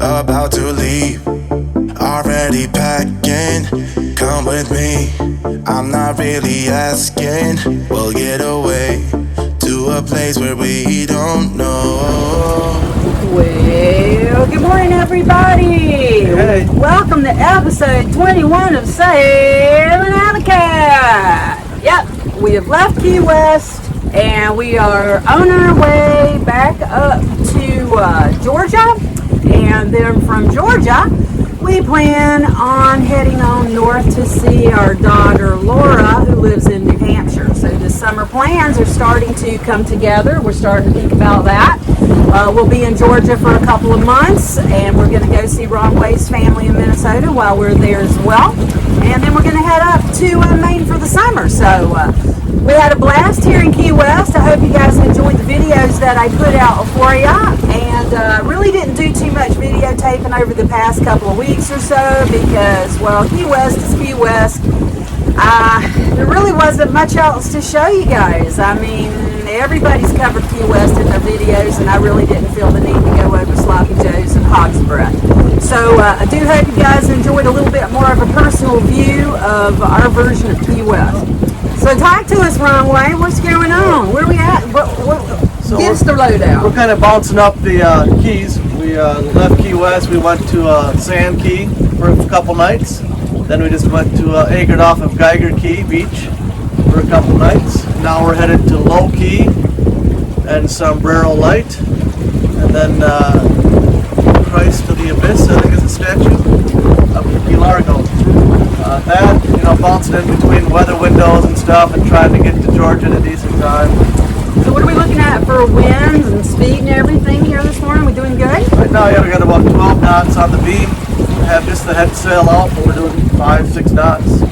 about to leave, already packing. Come with me, I'm not really asking. We'll get away to a place where we don't know. Well, good morning, everybody. Hey. Welcome to episode 21 of Sailing Out of Cat. Yep, we have left Key West and we are on our way back up to Georgia. And then from Georgia, we plan on heading on north to see our daughter Laura, who lives in New Hampshire. So the summer plans are starting to come together. We're starting to think about that. We'll be in Georgia for a couple of months, and we're going to go see Ron Way's family in Minnesota while we're there as well. And then we're going to head up to Maine for the summer. So we had a blast here in Key West. I hope you guys enjoyed the videos that I put out for you. And really didn't do too much videotaping over the past couple of weeks or so because, well, Key West is Key West. There really wasn't much else to show you guys. I mean, everybody's covered Key West in their videos, and I really didn't feel the need to go over Sloppy Joe's and Hog's Breath. So I do hope you guys enjoyed a little bit more of a personal view of our version of Key West. So talk to us, Ron Way. What's going on? Where are we at? Give us the lowdown. We're kind of bouncing up the Keys. We left Key West. We went to Sand Key for a couple nights. Then we just went to anchored off of Geiger Key Beach for a couple nights. Now we're headed to Low Key and Sombrero Light, and then Christ to the Abyss, I think is a statue, up to Key Largo. That, bouncing in between weather windows and stuff and trying to get to Georgia at a decent time. So what are we looking at for winds and speed and everything here this morning? We doing good? Right now, yeah, we got about 12 knots on the beam. We have just the head sail out, but we're doing 5-6 knots.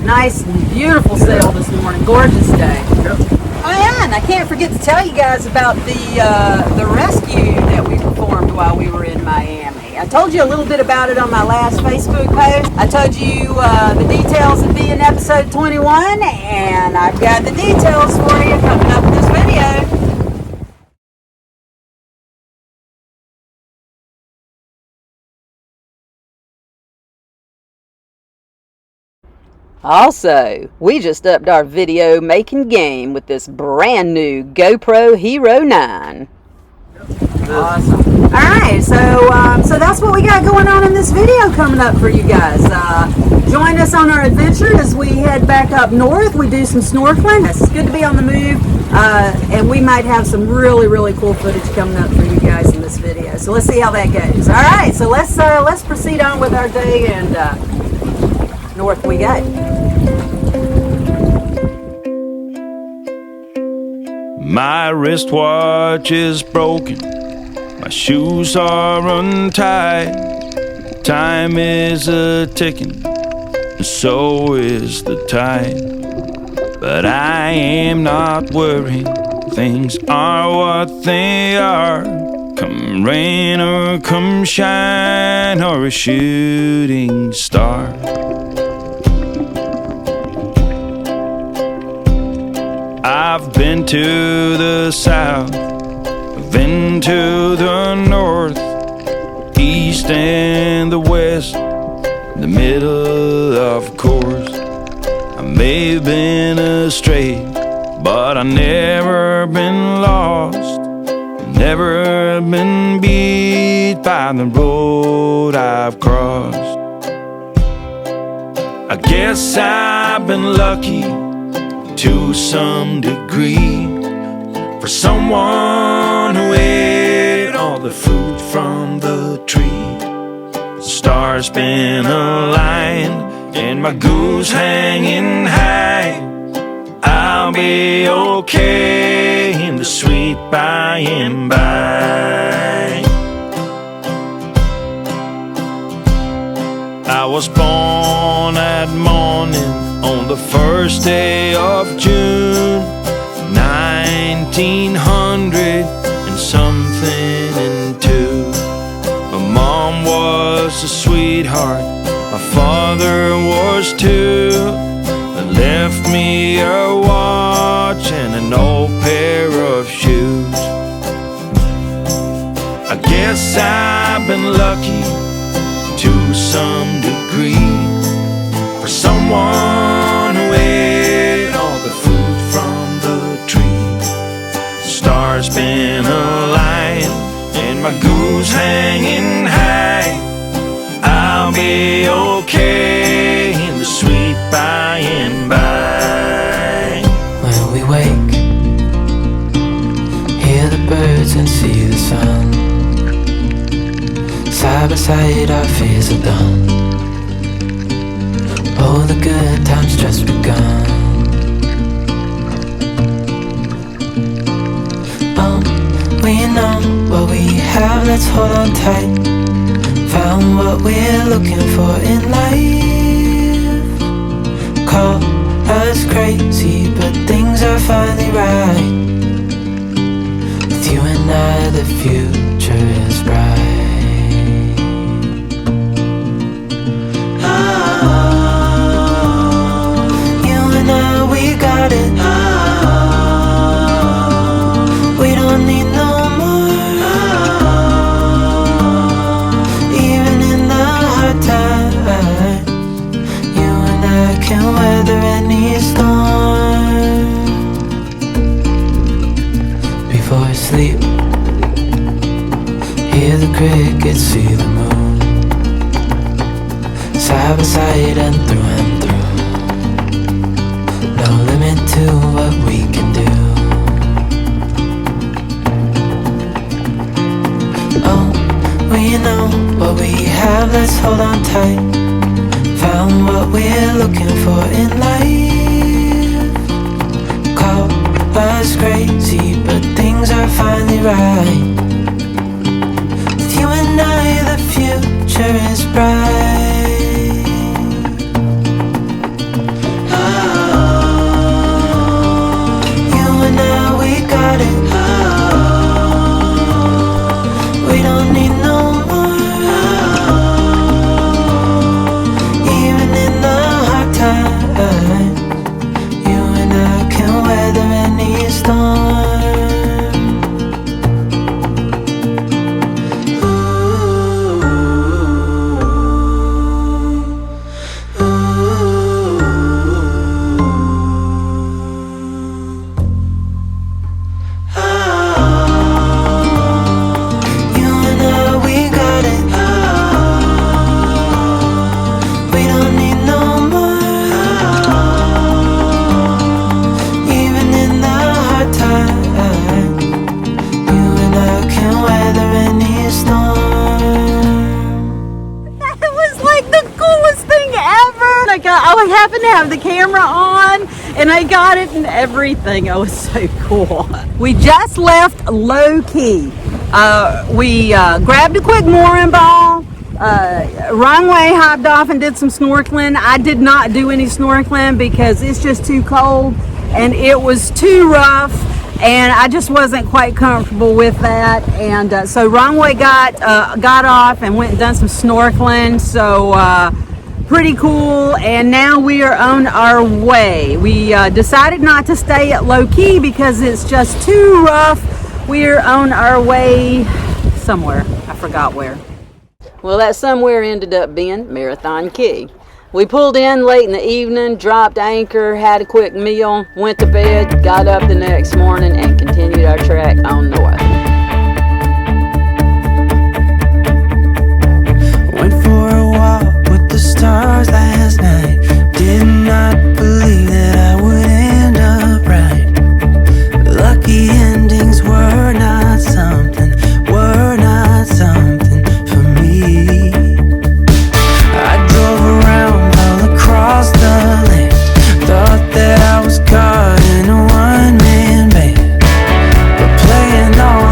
Nice and beautiful sail this morning. Gorgeous day. Yep. Oh yeah, and I can't forget to tell you guys about the rescue that we performed while we were in Miami. I told you a little bit about it on my last Facebook post. I told you the details would be in episode 21, and I've got the details for you coming up in this video. Also, we just upped our video making game with this brand new GoPro Hero 9. Awesome. Alright, so that's what we got going on in this video coming up for you guys. Join us on our adventure as we head back up north. We do some snorkeling. It's good to be on the move, and we might have some really, really cool footage coming up for you guys in this video. So let's see how that goes. Alright, so let's proceed on with our day, and north we go. My wristwatch is broken, my shoes are untied. Time is a-ticking, and so is the tide. But I am not worried, things are what they are. Come rain or come shine, or a shooting star. I've been to the south, I've been to the north, east and the west, the middle of course. I may have been astray, but I've never been lost, never been beat by the road I've crossed. I guess I've been lucky to some degree, for someone who ate all the fruit from the tree. The stars been aligned and my goose hanging high. I'll be okay in the sweet by and by. I was born at morning on the first day of June, 1900 and something and two. My mom was a sweetheart, my father was too. They left me a watch and an old pair of shoes. I guess I've I've been lucky to some degree. For someone who ate all the fruit from the tree. Stars been aligned and my goose hanging high. I'll be okay in the sweet by and by. When we wake, hear the birds and see the sun. Side by side our fears are done. All the good times just begun. We know what we have, let's hold on tight. Found what we're looking for in life. Call us crazy, but things are finally right. With you and I, the future is bright. You and I, we got it. We don't need no more. Even in the hard times, you and I can weather any storm. Before I sleep, hear the crickets, see the moon. Side by side and through. No limit to what we can do. Oh, we know what we have, let's hold on tight. Found what we're looking for in life. Call us crazy, but things are finally right. With you and I, the future is bright. You and I, we got it. We don't need no more. Even in the hard times, you and I can weather any storm. I happened to have the camera on and I got it and everything. Oh, it was so cool. We just left Low Key. We grabbed a quick mooring ball, runway, hopped off and did some snorkeling. I did not do any snorkeling because it's just too cold and it was too rough and I just wasn't quite comfortable with that. And so runway got off and went and done some snorkeling. So pretty cool, and now we are on our way. We decided not to stay at Low Key because it's just too rough. We're on our way somewhere. I forgot where. Well, that somewhere ended up being Marathon Key. We pulled in late in the evening, dropped anchor, had a quick meal, went to bed, got up the next morning, and continued our trek on north. Went for a walk with the stars last night. Did not believe that I would end up right. Lucky endings were not something for me. I drove around all across the land. Thought that I was caught in a one-man band, but playing all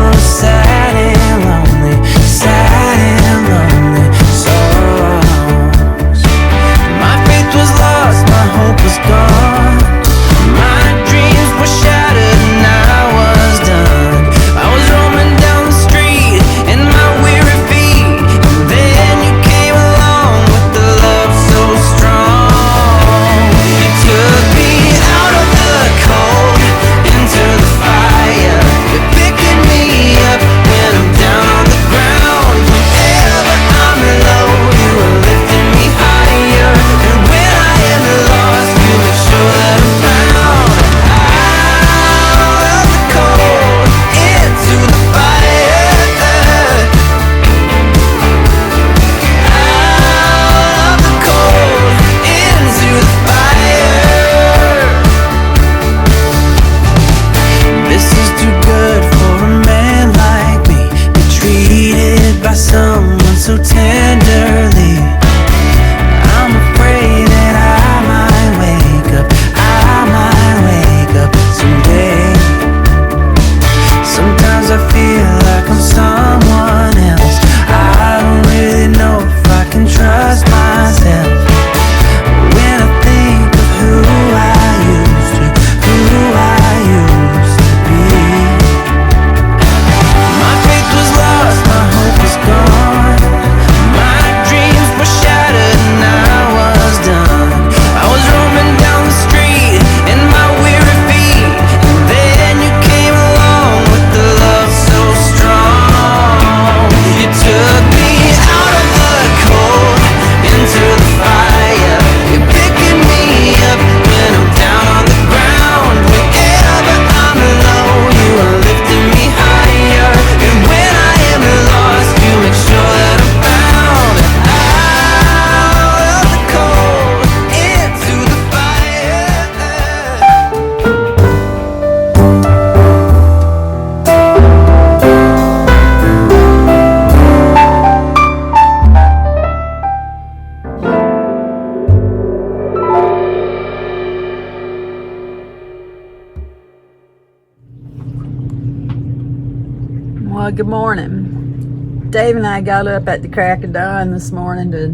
Good morning. Dave and I got up at the crack of dawn this morning to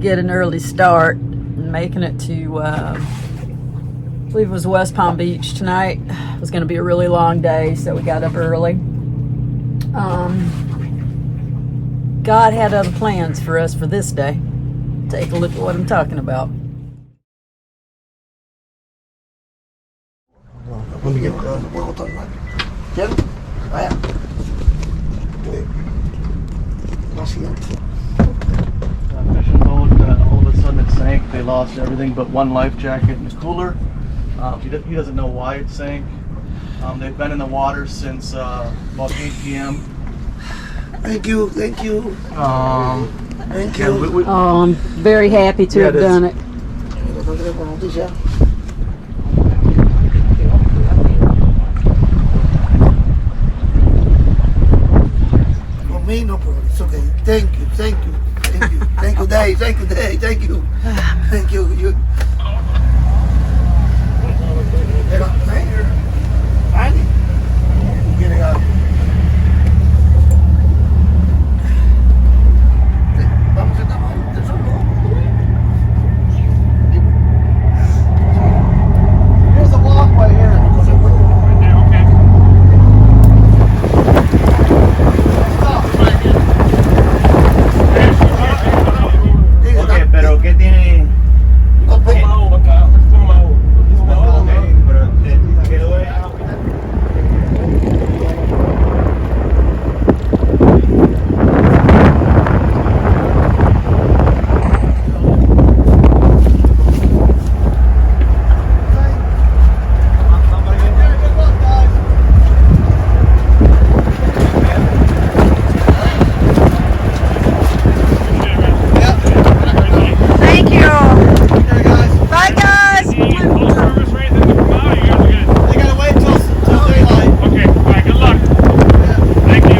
get an early start, making it to, I believe it was West Palm Beach tonight. It was going to be a really long day, so we got up early. God had other plans for us for this day. Take a look at what I'm talking about. Let me get what we're talking about. Jen? Vaya. Fishing boat, all of a sudden it sank. They lost everything but one life jacket and a cooler. He doesn't know why it sank. They've been in the water since about 8 p.m. Thank you. Thank you. Oh, I'm very happy to have done it. For me, no problem. It's okay. Thank you, Dave. Thank you, Dave. Thank you. Thank you. Getting up. Vamos a estar mal. Here's the walkway here. Okay, Pero ¿qué tiene? Thank you. Bye, guys. They gotta wait till daylight. Okay, all right, good luck. Thank you.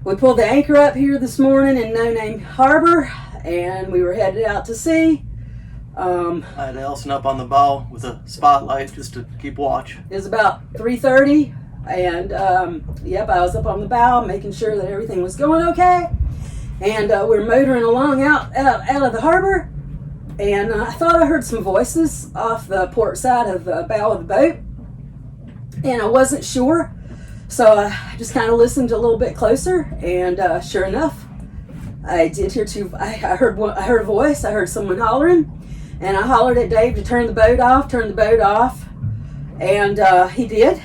We pulled the anchor up here this morning in No Name Harbor, and we were headed out to sea. I had Elson up on the bow with a spotlight just to keep watch. It was about 3:30, and yep, I was up on the bow making sure that everything was going okay. And we're motoring along out of the harbor, and I thought I heard some voices off the port side of the bow of the boat, and I wasn't sure. So I just kind of listened a little bit closer, and sure enough, I did hear I heard a voice. I heard someone hollering, and I hollered at Dave to turn the boat off, and he did.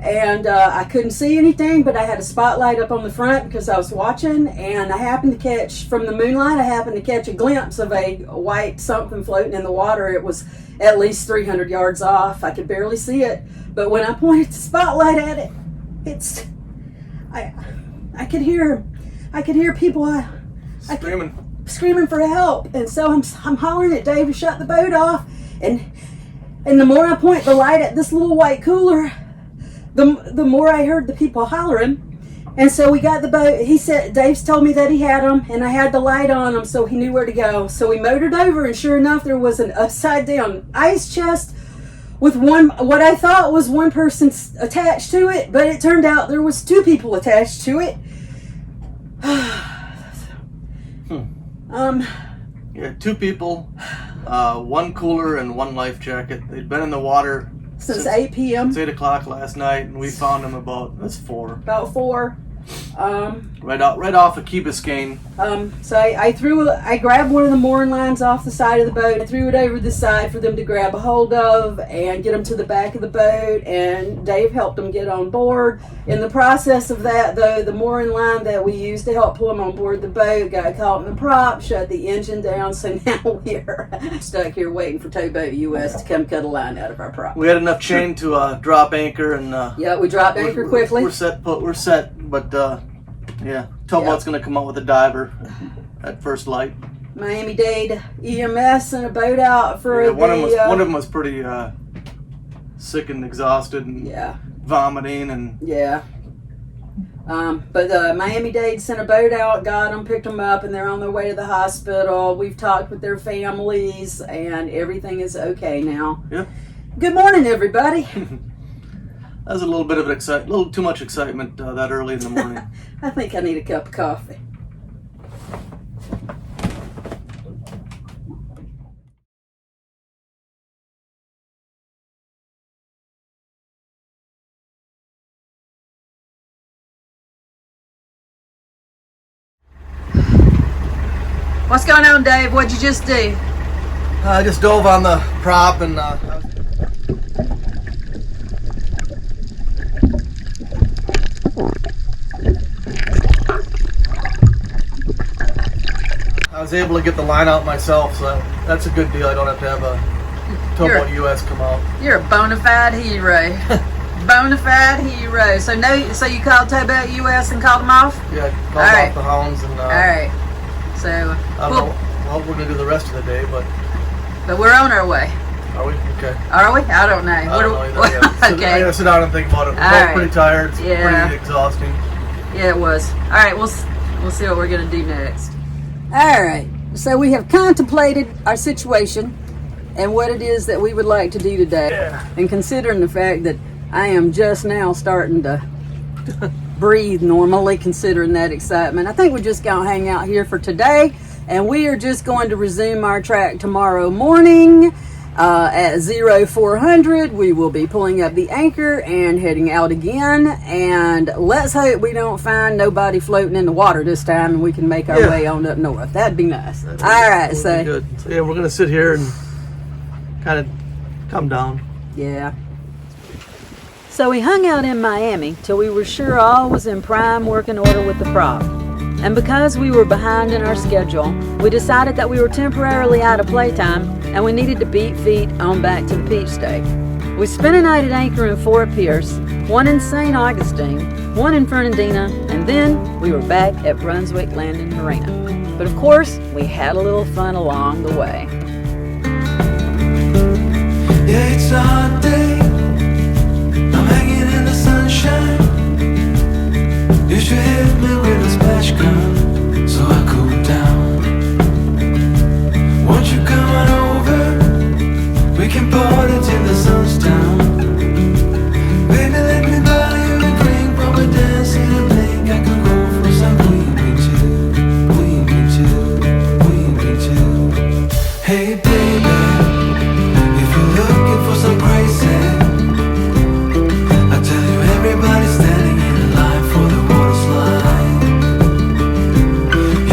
And I couldn't see anything, but I had a spotlight up on the front because I was watching, and I happened to catch, from the moonlight, a glimpse of a white something floating in the water. It was at least 300 yards off. I could barely see it, but when I pointed the spotlight at it, I could hear people screaming for help, and so I'm hollering at Dave to shut the boat off, and the more I point the light at this little white cooler, the more I heard the people hollering. And so we got the boat. Dave's told me that he had them, and I had the light on them, so he knew where to go. So we motored over, and sure enough, there was an upside down ice chest with what I thought was one person attached to it, but it turned out there was two people attached to it. Yeah, two people, one cooler and one life jacket. They'd been in the water Since 8 p.m. Since 8 o'clock last night, and we found them about 4. About 4. Right off of Key Biscayne. So I grabbed one of the mooring lines off the side of the boat and threw it over the side for them to grab a hold of and get them to the back of the boat, and Dave helped them get on board. In the process of that, though, the mooring line that we used to help pull them on board the boat got caught in the prop, shut the engine down, so now we're stuck here waiting for Towboat US to come cut a line out of our prop. We had enough chain to drop anchor, and yeah, we dropped anchor quickly. We're set, but yeah, Towboat's gonna come out with a diver at first light. Miami-Dade EMS sent a boat out for one of them was pretty sick and exhausted and vomiting and but Miami-Dade sent a boat out, got them, picked them up, and they're on their way to the hospital. We've talked with their families, and everything is okay now. Yeah. Good morning, everybody. That was a little bit of a little too much excitement that early in the morning. I think I need a cup of coffee. What's going on, Dave? What'd you just do? I just dove on the prop and I was able to get the line out myself, so that's a good deal. I don't have to have a Towboat US come out. You're a bona fide hero. Bona fide hero. So you called Towboat US and called them off? Yeah, called off the hounds and. All right. So. I don't know what we're gonna do the rest of the day, but we're on our way. Are we? Okay. Are we? I don't know. I don't know either, Okay. I gotta sit down and think about it. We're both pretty tired. It's pretty exhausting. Yeah, it was. All right, we'll see what we're gonna do next. All right. So we have contemplated our situation and what it is that we would like to do today. Yeah. And considering the fact that I am just now starting to breathe normally, considering that excitement, I think we're just gonna hang out here for today, and we are just going to resume our track tomorrow morning. At 0400, we will be pulling up the anchor and heading out again. And let's hope we don't find nobody floating in the water this time, and we can make our way on up north. That'd be nice. All right, so good. So yeah, we're gonna sit here and kind of come down. Yeah. So we hung out in Miami till we were sure all was in prime working order with the prop. And because we were behind in our schedule, we decided that we were temporarily out of playtime and we needed to beat feet on back to the Peach State. We spent a night at anchor in Fort Pierce, one in St. Augustine, one in Fernandina, and then we were back at Brunswick Landing Marina. But of course, we had a little fun along the way. Yeah, it's a hot day. I'm hanging in the sunshine. You should hit me with a splash gun so I cool down. Won't you come on over? We can party till the sun's down. Baby, let me buy you a drink while we're dancing and blink. I can go for some queen me too. Hey baby, if you're looking for some crazy, I tell you everybody's standing in line for the water slide.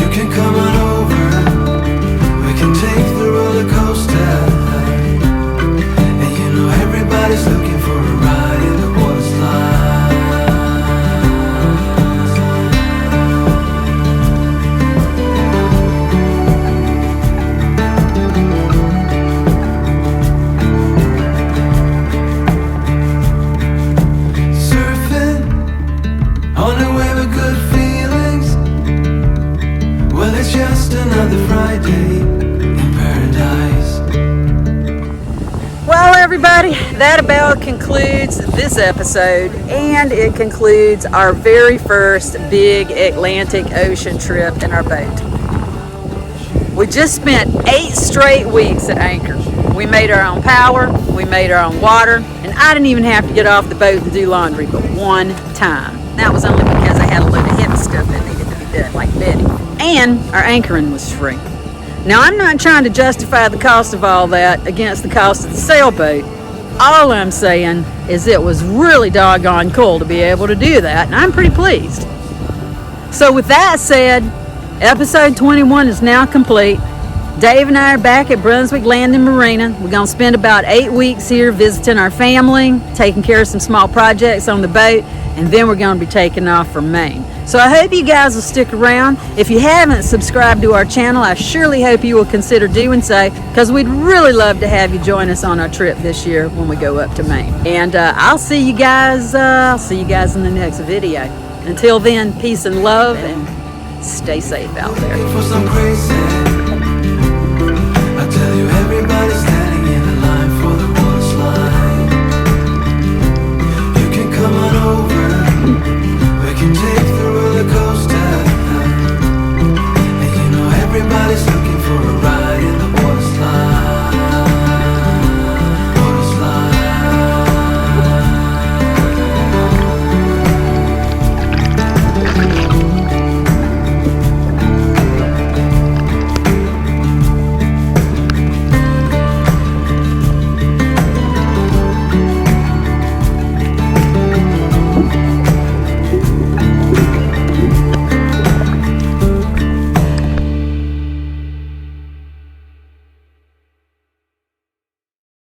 You can come on over, we can take the roller coaster. And you know everybody's looking for a ride in the water slide. Surfing on the way with good feelings. Well, it's just another Friday in paradise. Well, everybody, that about concludes this episode, and it concludes our very first big Atlantic Ocean trip in our boat. We just spent 8 straight weeks at anchor. We made our own power, we made our own water, and I didn't even have to get off the boat to do laundry but one time. That was only because I had a load of heavy stuff that needed to be done, like bedding. And our anchoring was free. Now, I'm not trying to justify the cost of all that against the cost of the sailboat. All I'm saying is it was really doggone cool to be able to do that, and I'm pretty pleased. So with that said, episode 21 is now complete. Dave and I are back at Brunswick Landing Marina. We're going to spend about 8 weeks here visiting our family, taking care of some small projects on the boat, and then we're going to be taking off for Maine. So I hope you guys will stick around. If you haven't subscribed to our channel, I surely hope you will consider doing so, because we'd really love to have you join us on our trip this year when we go up to Maine. And I'll see you guys in the next video. Until then, peace and love, and stay safe out there. For some crazy, I tell you everybody's